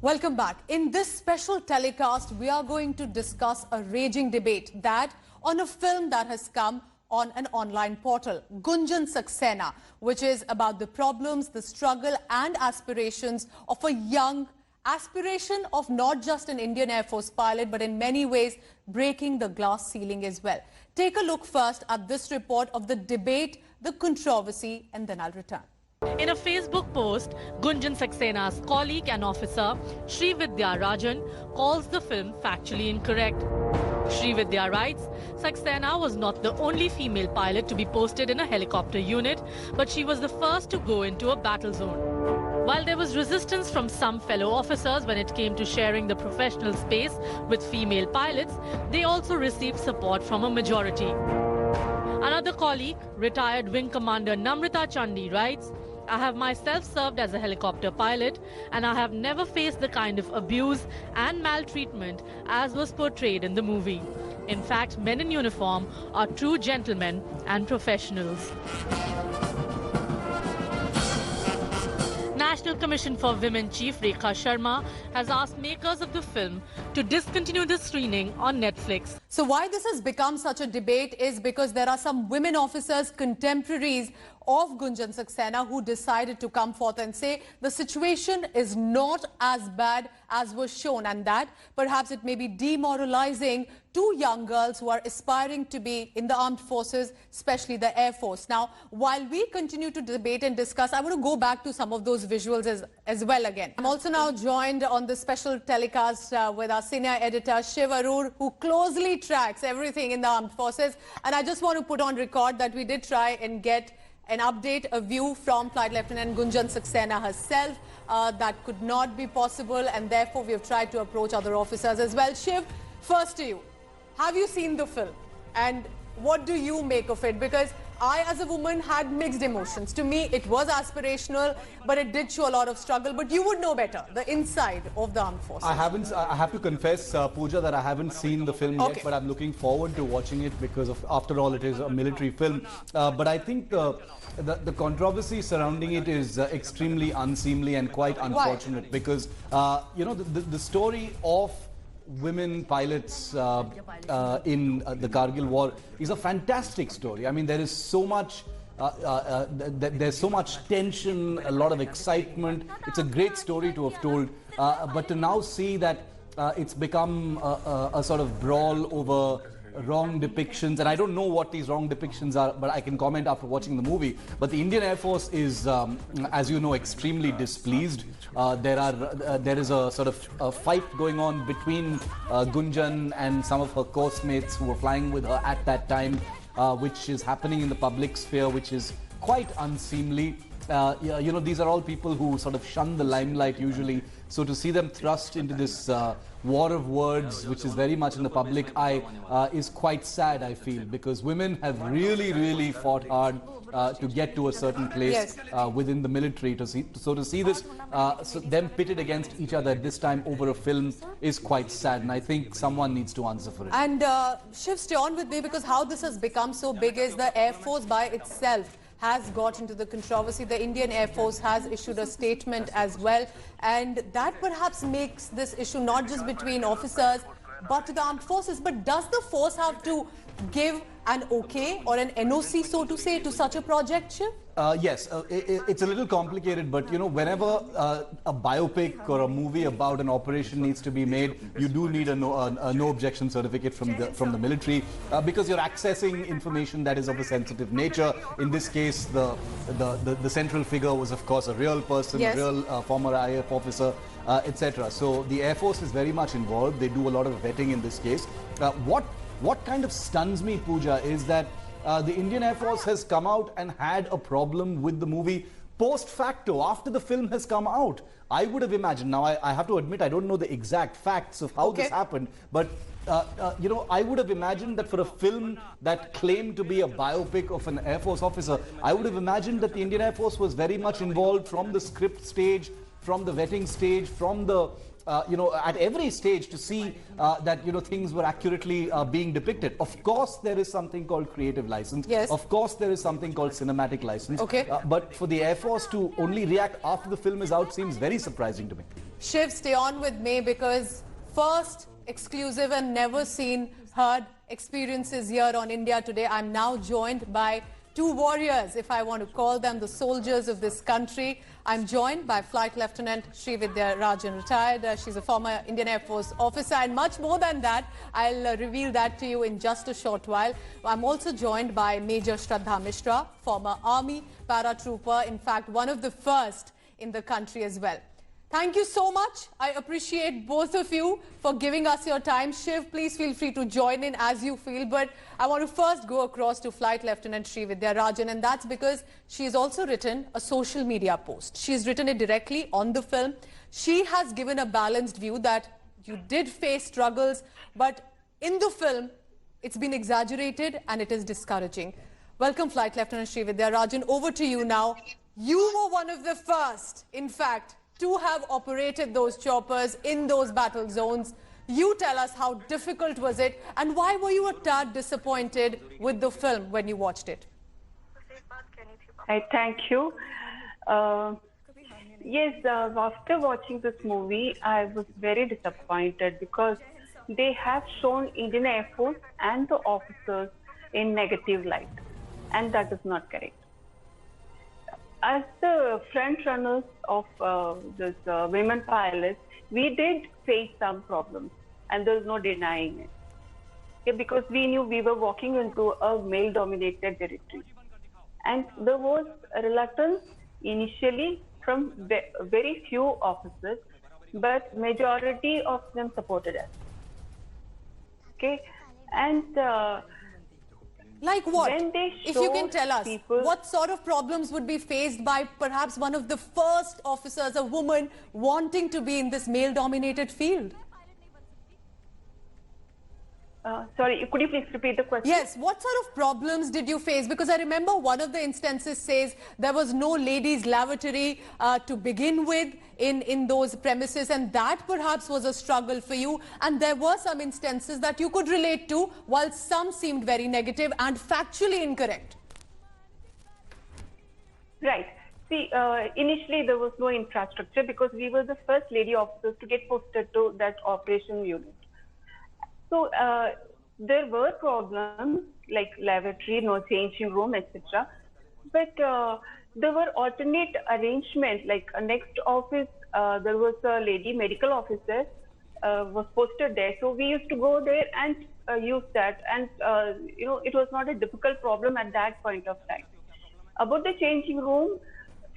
Welcome back. In this special telecast, we are going to discuss a raging debate that on a film that has come on an online portal, Gunjan Saxena, which is about the problems, the struggle and aspirations of a young aspiration of not just an Indian Air Force pilot, but in many ways breaking the glass ceiling as well. Take a look first at this report of the debate, the controversy, and then I'll return. In a Facebook post, Gunjan Saxena's colleague and officer, Sri Vidya Rajan, calls the film factually incorrect. Sri Vidya writes, Saxena was not the only female pilot to be posted in a helicopter unit, but she was the first to go into a battle zone. While there was resistance from some fellow officers when it came to sharing the professional space with female pilots, they also received support from a majority. Another colleague, retired Wing Commander Namrata Chandi, writes, I have myself served as a helicopter pilot and I have never faced the kind of abuse and maltreatment as was portrayed in the movie. In fact, men in uniform are true gentlemen and professionals. National Commission for Women Chief Rekha Sharma has asked makers of the film to discontinue the screening on Netflix. So why this has become such a debate is because there are some women officers, contemporaries of Gunjan Saxena, who decided to come forth and say the situation is not as bad as was shown, and that perhaps it may be demoralizing to young girls who are aspiring to be in the armed forces, especially the Air Force. Now, while we continue to debate and discuss, I want to go back to some of those visuals as well again. I'm also now joined on the special telecast with our senior editor, Shiv Arur, who closely tracks everything in the armed forces. And I just want to put on record that we did try and get an update, a view from Flight Lieutenant Gunjan Saxena herself. That could not be possible, and therefore we have tried to approach other officers as well. Shiv, first to you. Have you seen the film? And what do you make of it? Because I, as a woman, had mixed emotions. To me, it was aspirational, but it did show a lot of struggle. But you would know better, the inside of the armed forces. I have to confess, Pooja, that I haven't seen the film yet, but I'm looking forward to watching it because, after all, it is a military film. But I think the controversy surrounding it is extremely unseemly and quite unfortunate. Why? Because, you know, the story of women pilots in the Kargil war is a fantastic story. I mean, there is so much there's so much tension, a lot of excitement. It's a great story to have told, but to now see that it's become a sort of brawl over wrong depictions, and I don't know what these wrong depictions are, but I can comment after watching the movie. But the Indian Air Force is, as you know, extremely displeased. There is a sort of a fight going on between Gunjan and some of her course mates who were flying with her at that time, which is happening in the public sphere, which is quite unseemly. You know, these are all people who sort of shun the limelight usually. So to see them thrust into this war of words, which is very much in the public eye, is quite sad, I feel, because women have really fought hard to get to a certain place within the military. To see this, them pitted against each other at this time over a film is quite sad, and I think someone needs to answer for it. And Shiv, stay on with me, because how this has become so big is the Air Force by itself has got into the controversy. The Indian Air Force has issued a statement as well, and that perhaps makes this issue not just between officers but to the armed forces. But does the force have to give an okay or an NOC, so to say, to such a project, Shiv? Yes, it's a little complicated, but you know, whenever a biopic or a movie about an operation needs to be made, you do need a no objection certificate from the military, because you're accessing information that is of a sensitive nature. In this case, the central figure was, of course, a real person, a real former IAF officer, etc. So the Air Force is very much involved. They do a lot of vetting in this case. What kind of stuns me, Pooja, is that the Indian Air Force has come out and had a problem with the movie post facto, after the film has come out. I would have imagined, now I have to admit I don't know the exact facts of how this happened, but you know, I would have imagined that for a film that claimed to be a biopic of an Air Force officer, I would have imagined that the Indian Air Force was very much involved from the script stage, from the vetting stage, from the you know, at every stage, to see that, you know, things were accurately being depicted. Of course, there is something called creative license. Yes. Of course, there is something called cinematic license. Okay. But for the Air Force to only react after the film is out seems very surprising to me. Shiv, stay on with me because first exclusive and never seen, heard experiences here on India Today. I'm now joined by two warriors, if I want to call them the soldiers of this country. I'm joined by Flight Lieutenant Srividya Rajan, retired. She's a former Indian Air Force officer, and much more than that. I'll reveal that to you in just a short while. I'm also joined by Major Shraddha Mishra, former Army paratrooper, in fact, one of the first in the country as well. Thank you so much. I appreciate both of you for giving us your time. Shiv, please feel free to join in as you feel. But I want to first go across to Flight Lieutenant Srividya Rajan, and that's because she's also written a social media post. She's written it directly on the film. She has given a balanced view that you did face struggles, but in the film, it's been exaggerated and it is discouraging. Welcome, Flight Lieutenant Srividya Rajan. Over to you now. You were one of the first, in fact, to have operated those choppers in those battle zones. You tell us how difficult was it and why were you a tad disappointed with the film when you watched it? Thank you. Yes, after watching this movie, I was very disappointed because they have shown Indian Air Force and the officers in negative light, and that is not correct. As the front runners of this women pilots, we did face some problems, and there's no denying it. Okay, because we knew we were walking into a male-dominated territory, and there was a reluctance initially from very few officers, but majority of them supported us. Okay, and like what? When they if you can tell us, people, what sort of problems would be faced by perhaps one of the first officers, a woman, wanting to be in this male-dominated field? Sorry, could you please repeat the question? Yes, what sort of problems did you face? Because I remember one of the instances says there was no ladies' lavatory to begin with in those premises, and that perhaps was a struggle for you. And there were some instances that you could relate to, while some seemed very negative and factually incorrect. Right. See, initially there was no infrastructure because we were the first lady officers to get posted to that operation unit. So there were problems like lavatory, no changing room, etc. But there were alternate arrangements. Like next office, there was a lady medical officer was posted there. So we used to go there and use that. And you know, it was not a difficult problem at that point of time. About the changing room,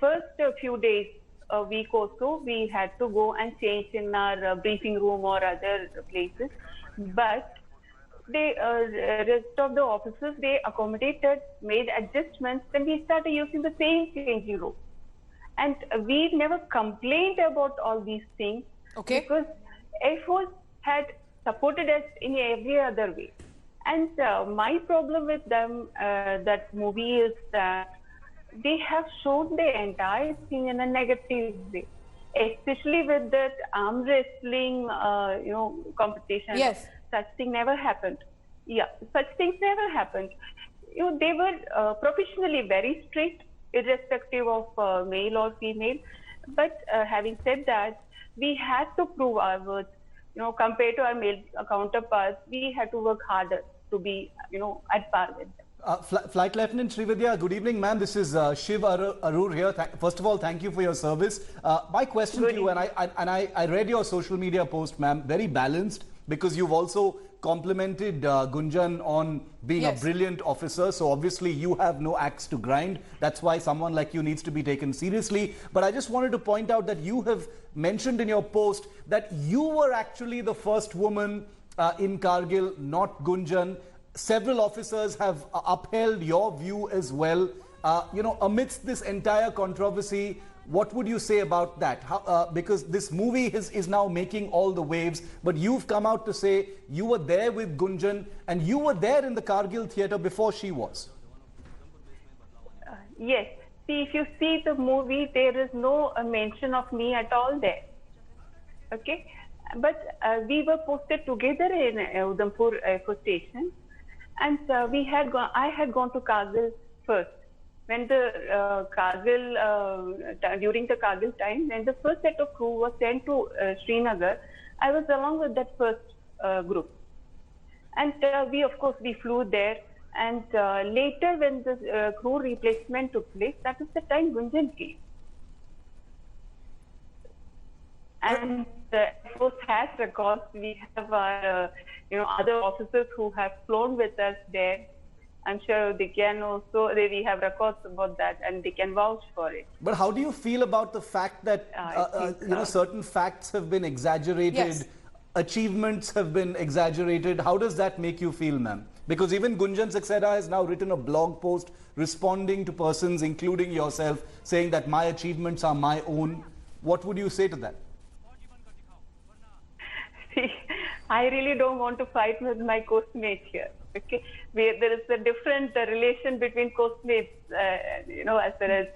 first few days, a week or so, we had to go and change in our briefing room or other places. But the rest of the officers, they accommodated, made adjustments, then we started using the same changing room. And we never complained about all these things because Air Force had supported us in every other way. And my problem with them, that movie, is that they have shown the entire thing in a negative way. Especially with that arm wrestling, you know, competition. Yes. Such thing never happened. Yeah, such things never happened. You know, they were professionally very strict, irrespective of male or female. But having said that, we had to prove our worth. You know, compared to our male counterparts, we had to work harder to be, you know, at par with them. Flight Lieutenant Srividya, good evening, ma'am. This is Shiv Arur here. First of all, thank you for your service. My question to you, and I read your social media post, ma'am, very balanced, because you've also complimented Gunjan on being a brilliant officer. So obviously you have no axe to grind. That's why someone like you needs to be taken seriously. But I just wanted to point out that you have mentioned in your post that you were actually the first woman in Kargil, not Gunjan. Several officers have upheld your view as well. You know, amidst this entire controversy, what would you say about that? How, because this movie is now making all the waves, but you've come out to say you were there with Gunjan and you were there in the Kargil theatre before she was. Yes. See, if you see the movie, there is no mention of me at all there. Okay? But we were posted together in Udhampur Air Force Station. And I had gone to Kargil first, when the during the Kargil time, when the first set of crew was sent to Srinagar, I was along with that first group. And of course, we flew there. And later, when the crew replacement took place, that is the time Gunjan came. And Air Force has records. We have our, other officers who have flown with us there. I'm sure they can also, we have records about that and they can vouch for it. But how do you feel about the fact that, certain facts have been exaggerated, yes, achievements have been exaggerated? How does that make you feel, ma'am? Because even Gunjan Saxena has now written a blog post responding to persons, including yourself, saying that my achievements are my own. What would you say to that? See, I really don't want to fight with my coastmates here. Okay, there is a different relation between coastmates, as far as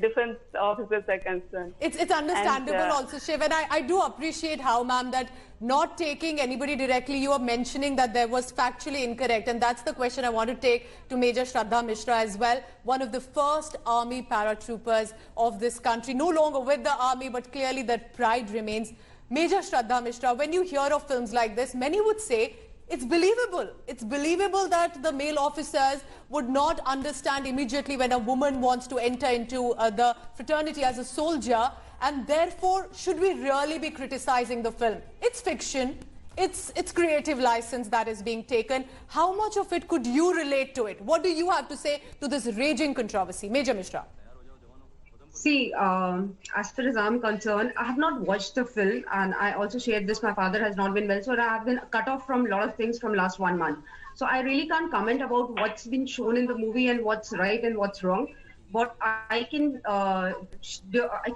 defense officers are concerned. It's understandable also, Shiv, and I do appreciate how, ma'am, that not taking anybody directly, you are mentioning that there was factually incorrect, and that's the question I want to take to Major Shraddha Mishra as well, one of the first army paratroopers of this country, no longer with the army, but clearly that pride remains. Major Shraddha Mishra, when you hear of films like this, many would say it's believable. It's believable that the male officers would not understand immediately when a woman wants to enter into the fraternity as a soldier, and therefore, should we really be criticizing the film? It's fiction. It's creative license that is being taken. How much of it could you relate to it? What do you have to say to this raging controversy? Major Mishra. See, as far as I'm concerned, I have not watched the film, and I also shared this. My father has not been well, so I have been cut off from a lot of things from last 1 month. So I really can't comment about what's been shown in the movie and what's right and what's wrong. But I can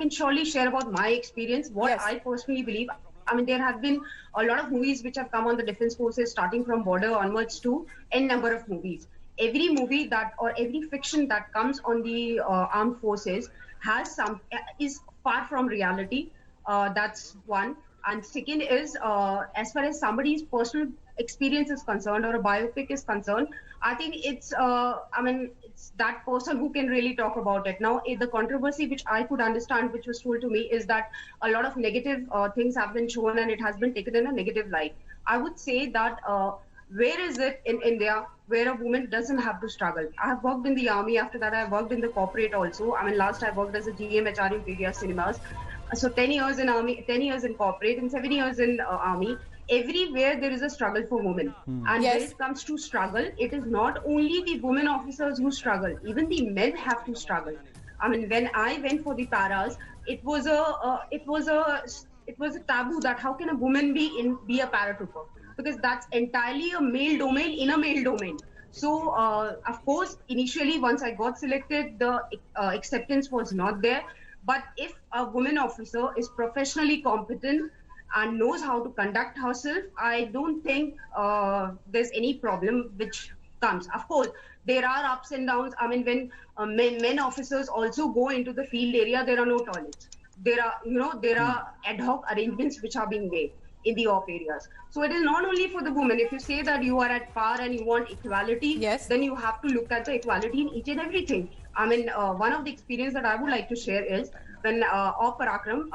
surely share about my experience, what yes, I personally believe. I mean, there have been a lot of movies which have come on the defense forces, starting from Border onwards to n number of movies. Every movie that or every fiction that comes on the armed forces is far from reality. That's one. And second is, as far as somebody's personal experience is concerned or a biopic is concerned, I think it's it's that person who can really talk about it. Now, the controversy which I could understand, which was told to me, is that a lot of negative things have been shown and it has been taken in a negative light. I would say that where is it in India where a woman doesn't have to struggle? I have worked in the army. After that, I worked in the corporate also. I mean, last I worked as a GM HR in PVR Cinemas. So 10 years in army, 10 years in corporate, and 7 years in army. Everywhere there is a struggle for women. And yes, when it comes to struggle, it is not only the women officers who struggle. Even the men have to struggle. I mean, when I went for the paras, it was a taboo that how can a woman be a paratrooper? Because that's entirely a male domain in a male domain. So, of course, initially, once I got selected, the acceptance was not there. But if a woman officer is professionally competent and knows how to conduct herself, I don't think there's any problem which comes. Of course, there are ups and downs. I mean, when men officers also go into the field area, there are no toilets. There are ad hoc arrangements which are being made in the op areas. So it is not only for the women. If you say that you are at par and you want equality, yes, then you have to look at the equality in each and everything. I mean, one of the experience that I would like to share is when Op Parakram,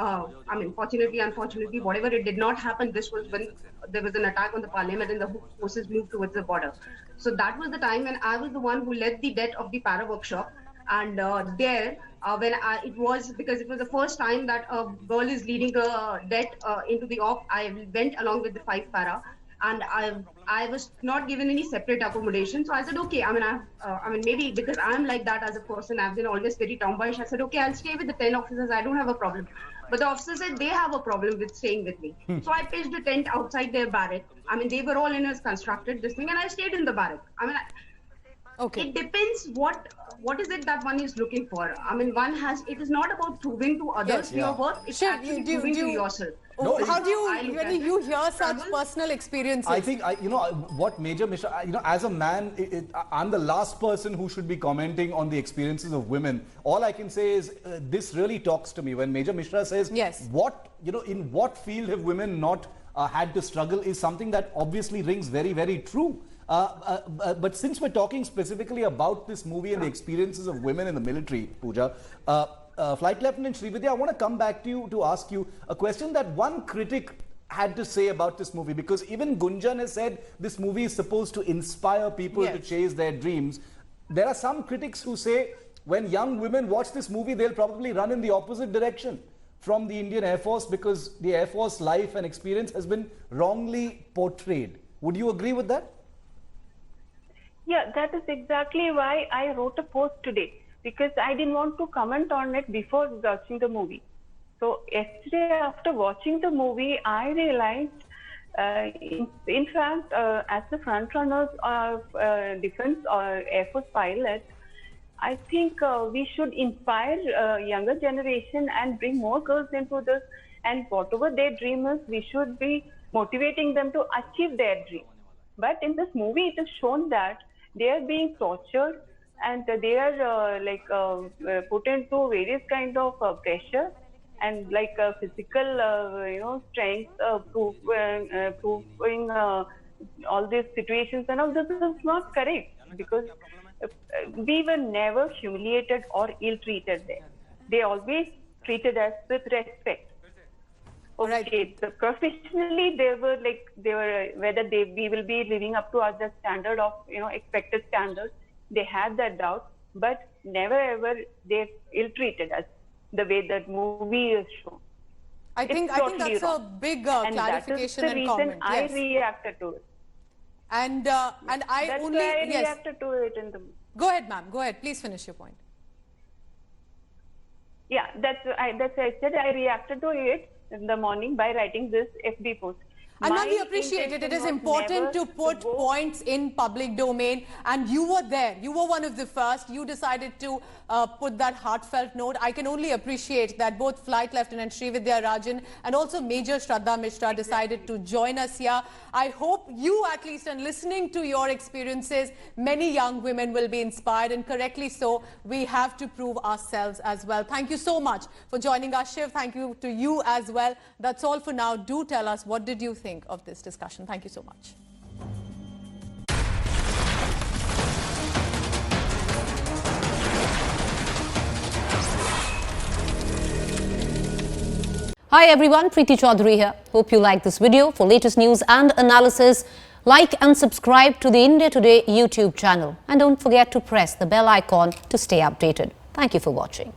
fortunately, unfortunately, whatever, it did not happen. This was when there was an attack on the parliament and the forces moved towards the border. So that was the time when I was the one who led the death of the para workshop. And it was the first time that a girl is leading a death into the op. I went along with the 5 para, and I was not given any separate accommodation. So I said, okay. Maybe because I'm like that as a person, I've been always very tomboyish. I said, okay, I'll stay with the 10 officers. I don't have a problem. But the officers said they have a problem with staying with me. So I pitched a tent outside their barrack. I mean, they were all in a constructed this thing, and I stayed in the barrack. okay, it depends what is it that one is looking for. I mean, it is not about proving to others your worth, it's Shiv, actually proving to yourself. How do you, when you hear such personal experiences? I think, what Major Mishra, as a man, I'm the last person who should be commenting on the experiences of women. All I can say is this really talks to me when Major Mishra says, yes, in what field have women not had to struggle, is something that obviously rings very, very true. But since we're talking specifically about this movie and the experiences of women in the military, Pooja, Flight Lieutenant Srividya, I want to come back to you to ask you a question that one critic had to say about this movie, because even Gunjan has said this movie is supposed to inspire people to chase their dreams. There are some critics who say when young women watch this movie, they'll probably run in the opposite direction from the Indian Air Force, because the Air Force life and experience has been wrongly portrayed. Would you agree with that? Yeah, that is exactly why I wrote a post today, because I didn't want to comment on it before watching the movie. So yesterday, after watching the movie, I realized, in fact, as the front runners of defense or Air Force pilots, I think we should inspire younger generation and bring more girls into this. And whatever their dream is, we should be motivating them to achieve their dream. But in this movie, it is shown that they are being tortured and they are put into various kind of pressure and physical, strength, proving all these situations and all. This is not correct, because we were never humiliated or ill-treated there. They always treated us with respect. Okay, so professionally they were whether we will be living up to the standard of expected standards. They had that doubt, but never ever they ill-treated us the way that movie is shown. I think that's a big clarification and comment. I reacted to it. And I reacted to it in the. Go ahead, ma'am. Go ahead. Please finish your point. Yeah, that's why I said I reacted to it in the morning by writing this FB post. And now we appreciate it. It is important to put points in public domain. And you were there. You were one of the first. You decided to put that heartfelt note. I can only appreciate that both Flight Lieutenant Srividya Rajan and also Major Shraddha Mishra decided to join us here. I hope you, at least, and listening to your experiences, many young women will be inspired, and correctly so. We have to prove ourselves as well. Thank you so much for joining us, Shiv. Thank you to you as well. That's all for now. Do tell us, what did you think of this discussion? Thank you so much. Hi everyone, Preeti Chaudhary here. Hope you like this video. For latest news and analysis, like and subscribe to the India Today YouTube channel. And don't forget to press the bell icon to stay updated. Thank you for watching.